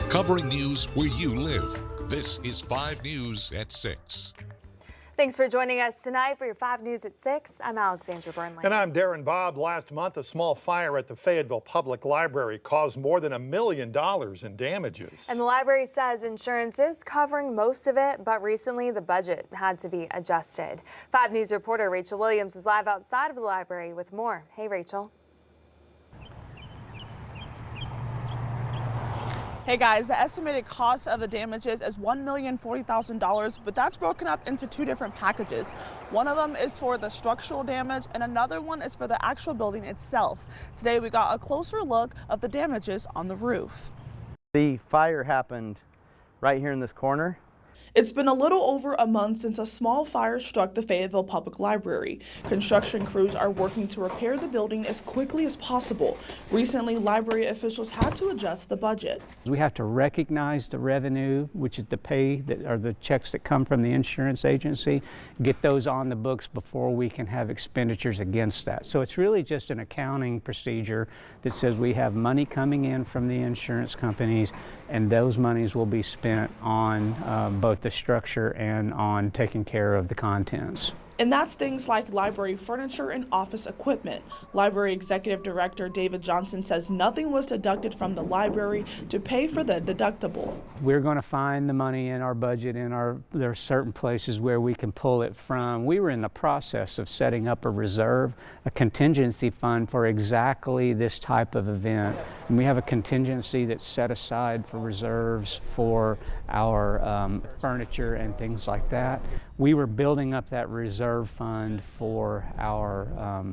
covering news where you live. This is 5 News at 6. Thanks for joining us tonight for your 5 News at 6. I'm Alexandra Burnley. And I'm Darren Bobb. Last month, a small fire at the Fayetteville Public Library caused more than $1 million in damages. And the library says insurance is covering most of it, but recently the budget had to be adjusted. 5 News reporter Rachel Williams is live outside of the library with more. Hey, Rachel. Hey guys, the estimated cost of the damages is $1,040,000, but that's broken up into 2 different packages. One of them is for the structural damage and another one is for the actual building itself. Today we got a closer look of the damages on the roof. The fire happened right here in this corner. It's been a little over a month since a small fire struck the Fayetteville Public Library. Construction crews are working to repair the building as quickly as possible. Recently, library officials had to adjust the budget. We have to recognize the revenue, which is the pay that are the checks that come from the insurance agency, get those on the books before we can have expenditures against that. So it's really just an accounting procedure that says we have money coming in from the insurance companies, and those monies will be spent on both the structure and on taking care of the contents. And that's things like library furniture and office equipment. Library Executive Director David Johnson says nothing was deducted from the library to pay for the deductible. We're going to find the money in our budget, there are certain places where we can pull it from. We were in the process of setting up a reserve, a contingency fund for exactly this type of event. And we have a contingency that's set aside for reserves for our furniture and things like that. We were building up that reserve fund for our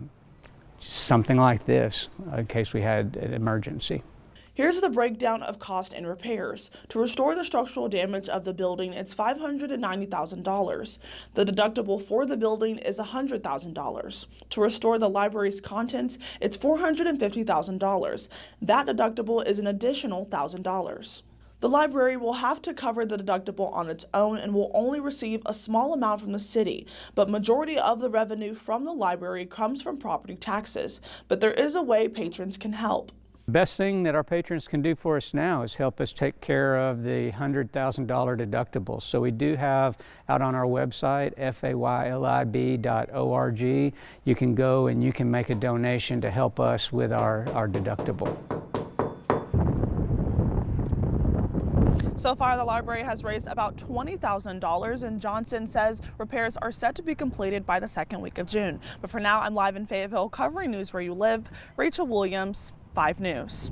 something like this in case we had an emergency. Here's the breakdown of cost and repairs. To restore the structural damage of the building, it's $590,000. The deductible for the building is $100,000. To restore the library's contents, it's $450,000. That deductible is an additional $1,000. The library will have to cover the deductible on its own and will only receive a small amount from the city, but majority of the revenue from the library comes from property taxes. But there is a way patrons can help. The best thing that our patrons can do for us now is help us take care of the $100,000 deductible. So we do have out on our website, faylib.org, you can go and you can make a donation to help us with our deductible. So far, the library has raised about $20,000, and Johnson says repairs are set to be completed by the 2nd week of June. But for now, I'm live in Fayetteville covering news where you live. Rachel Williams, 5 News.